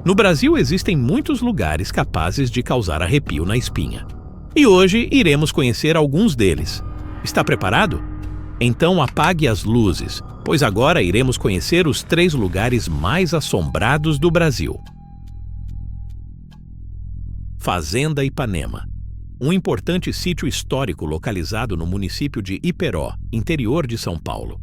No Brasil existem muitos lugares capazes de causar arrepio na espinha. E hoje iremos conhecer alguns deles. Está preparado? Então apague as luzes, pois agora iremos conhecer os 3 lugares mais assombrados do Brasil. Fazenda Ipanema. Um importante sítio histórico localizado no município de Iperó, interior de São Paulo.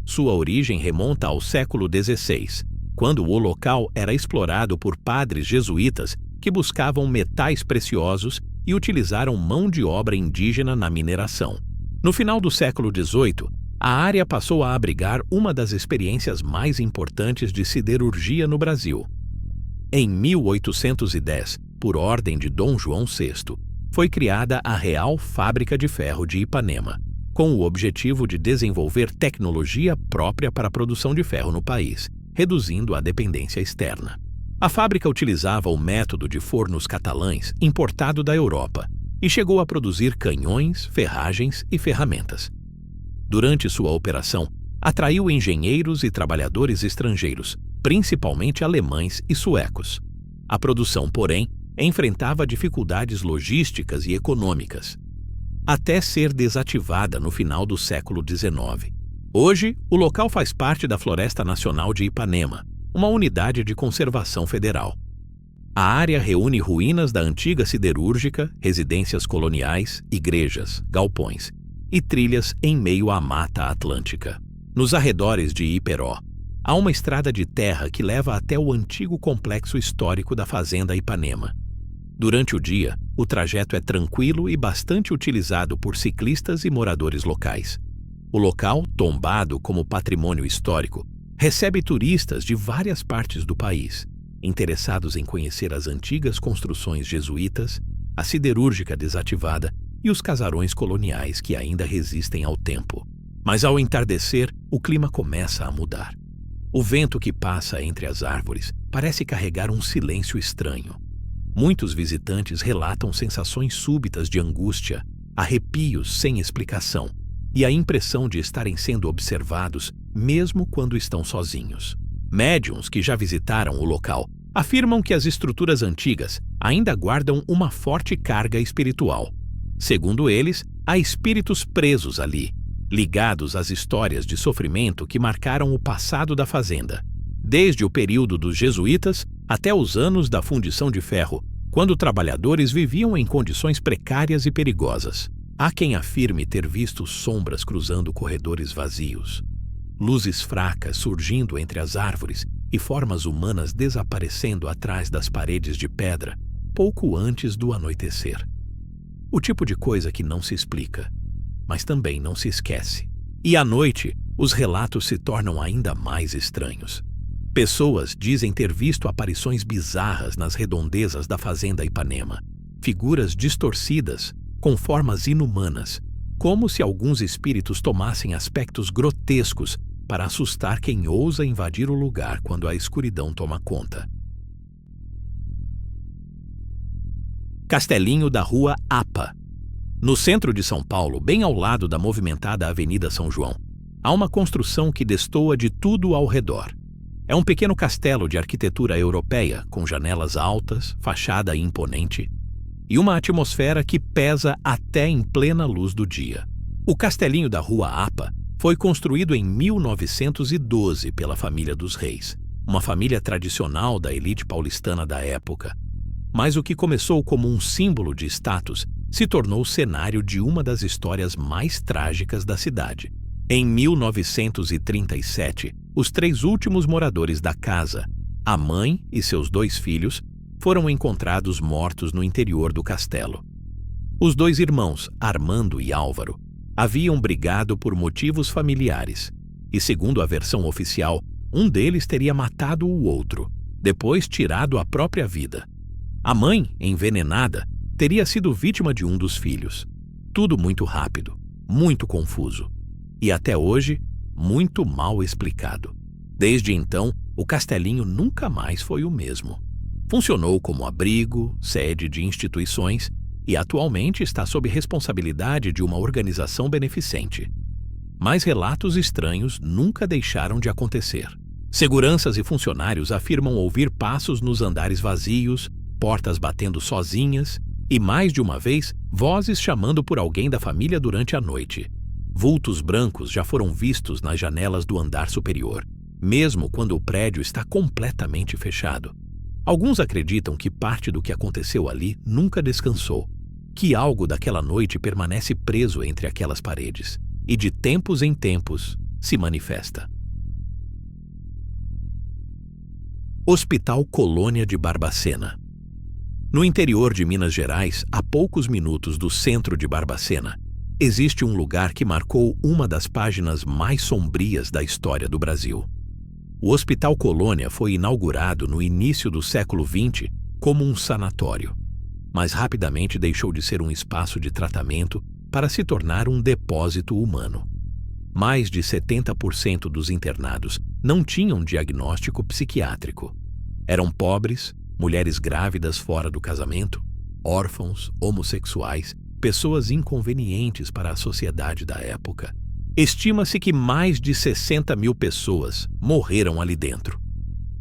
Sua origem remonta ao século XVI, quando o local era explorado por padres jesuítas que buscavam metais preciosos e utilizaram mão de obra indígena na mineração. No final do século XVIII, a área passou a abrigar uma das experiências mais importantes de siderurgia no Brasil. Em 1810, por ordem de Dom João VI, foi criada a Real Fábrica de Ferro de Ipanema, com o objetivo de desenvolver tecnologia própria para a produção de ferro no país, reduzindo a dependência externa. A fábrica utilizava o método de fornos catalães importado da Europa e chegou a produzir canhões, ferragens e ferramentas. Durante sua operação, atraiu engenheiros e trabalhadores estrangeiros, principalmente alemães e suecos. A produção, porém, enfrentava dificuldades logísticas e econômicas, até ser desativada no final do século XIX. Hoje, o local faz parte da Floresta Nacional de Ipanema, uma unidade de conservação federal. A área reúne ruínas da antiga siderúrgica, residências coloniais, igrejas, galpões e trilhas em meio à Mata Atlântica. Nos arredores de Iperó, há uma estrada de terra que leva até o antigo complexo histórico da Fazenda Ipanema. Durante o dia, o trajeto é tranquilo e bastante utilizado por ciclistas e moradores locais. O local, tombado como patrimônio histórico, recebe turistas de várias partes do país, interessados em conhecer as antigas construções jesuítas, a siderúrgica desativada e os casarões coloniais que ainda resistem ao tempo. Mas ao entardecer, o clima começa a mudar. O vento que passa entre as árvores parece carregar um silêncio estranho. Muitos visitantes relatam sensações súbitas de angústia, arrepios sem explicação e a impressão de estarem sendo observados mesmo quando estão sozinhos. Médiuns que já visitaram o local afirmam que as estruturas antigas ainda guardam uma forte carga espiritual. Segundo eles, há espíritos presos ali, ligados às histórias de sofrimento que marcaram o passado da fazenda, desde o período dos jesuítas até os anos da fundição de ferro, quando trabalhadores viviam em condições precárias e perigosas. Há quem afirme ter visto sombras cruzando corredores vazios, luzes fracas surgindo entre as árvores e formas humanas desaparecendo atrás das paredes de pedra, pouco antes do anoitecer. O tipo de coisa que não se explica, mas também não se esquece. E à noite, os relatos se tornam ainda mais estranhos. Pessoas dizem ter visto aparições bizarras nas redondezas da Fazenda Ipanema, figuras distorcidas, com formas inumanas, como se alguns espíritos tomassem aspectos grotescos para assustar quem ousa invadir o lugar quando a escuridão toma conta. Castelinho da Rua APA. No centro de São Paulo, bem ao lado da movimentada Avenida São João, há uma construção que destoa de tudo ao redor. É um pequeno castelo de arquitetura europeia, com janelas altas, fachada imponente e uma atmosfera que pesa até em plena luz do dia. O Castelinho da Rua APA foi construído em 1912 pela família dos Reis, uma família tradicional da elite paulistana da época. Mas o que começou como um símbolo de status se tornou cenário de uma das histórias mais trágicas da cidade. Em 1937, os 3 últimos moradores da casa, a mãe e seus 2 filhos, foram encontrados mortos no interior do castelo. Os 2 irmãos, Armando e Álvaro, haviam brigado por motivos familiares e, segundo a versão oficial, um deles teria matado o outro, depois tirado a própria vida. A mãe, envenenada, teria sido vítima de um dos filhos. Tudo muito rápido, muito confuso e, até hoje, muito mal explicado. Desde então, o castelinho nunca mais foi o mesmo. Funcionou como abrigo, sede de instituições e atualmente está sob responsabilidade de uma organização beneficente. Mas relatos estranhos nunca deixaram de acontecer. Seguranças e funcionários afirmam ouvir passos nos andares vazios, portas batendo sozinhas e, mais de uma vez, vozes chamando por alguém da família durante a noite. Vultos brancos já foram vistos nas janelas do andar superior, mesmo quando o prédio está completamente fechado. Alguns acreditam que parte do que aconteceu ali nunca descansou, que algo daquela noite permanece preso entre aquelas paredes e, de tempos em tempos, se manifesta. Hospital Colônia de Barbacena. No interior de Minas Gerais, a poucos minutos do centro de Barbacena, existe um lugar que marcou uma das páginas mais sombrias da história do Brasil. O Hospital Colônia foi inaugurado no início do século XX como um sanatório, mas rapidamente deixou de ser um espaço de tratamento para se tornar um depósito humano. Mais de 70% dos internados não tinham diagnóstico psiquiátrico. Eram pobres, mulheres grávidas fora do casamento, órfãos, homossexuais, pessoas inconvenientes para a sociedade da época. Estima-se que mais de 60 mil pessoas morreram ali dentro.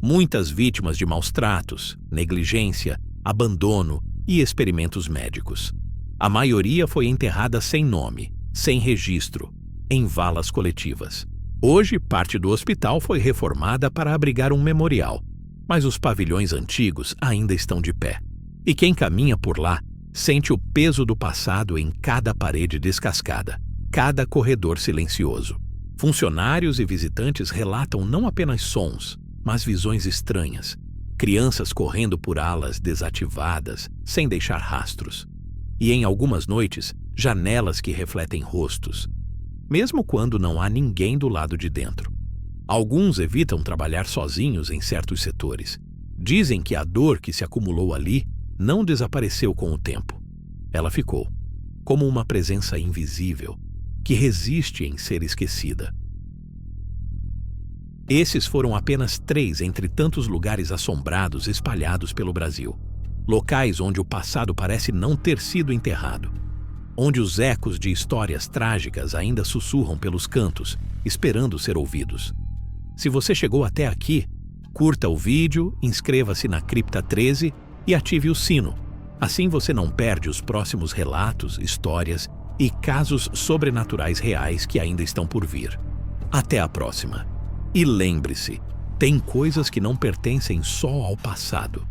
Muitas vítimas de maus tratos, negligência, abandono e experimentos médicos. A maioria foi enterrada sem nome, sem registro, em valas coletivas. Hoje, parte do hospital foi reformada para abrigar um memorial, mas os pavilhões antigos ainda estão de pé. E quem caminha por lá sente o peso do passado em cada parede descascada, cada corredor silencioso. Funcionários e visitantes relatam não apenas sons, mas visões estranhas. Crianças correndo por alas desativadas, sem deixar rastros. E em algumas noites, janelas que refletem rostos, mesmo quando não há ninguém do lado de dentro. Alguns evitam trabalhar sozinhos em certos setores. Dizem que a dor que se acumulou ali não desapareceu com o tempo. Ela ficou, como uma presença invisível, que resiste em ser esquecida. Esses foram apenas 3 entre tantos lugares assombrados espalhados pelo Brasil. Locais onde o passado parece não ter sido enterrado. Onde os ecos de histórias trágicas ainda sussurram pelos cantos, esperando ser ouvidos. Se você chegou até aqui, curta o vídeo, inscreva-se na Cripta 13 e ative o sino. Assim você não perde os próximos relatos, histórias e casos sobrenaturais reais que ainda estão por vir. Até a próxima. E lembre-se, tem coisas que não pertencem só ao passado.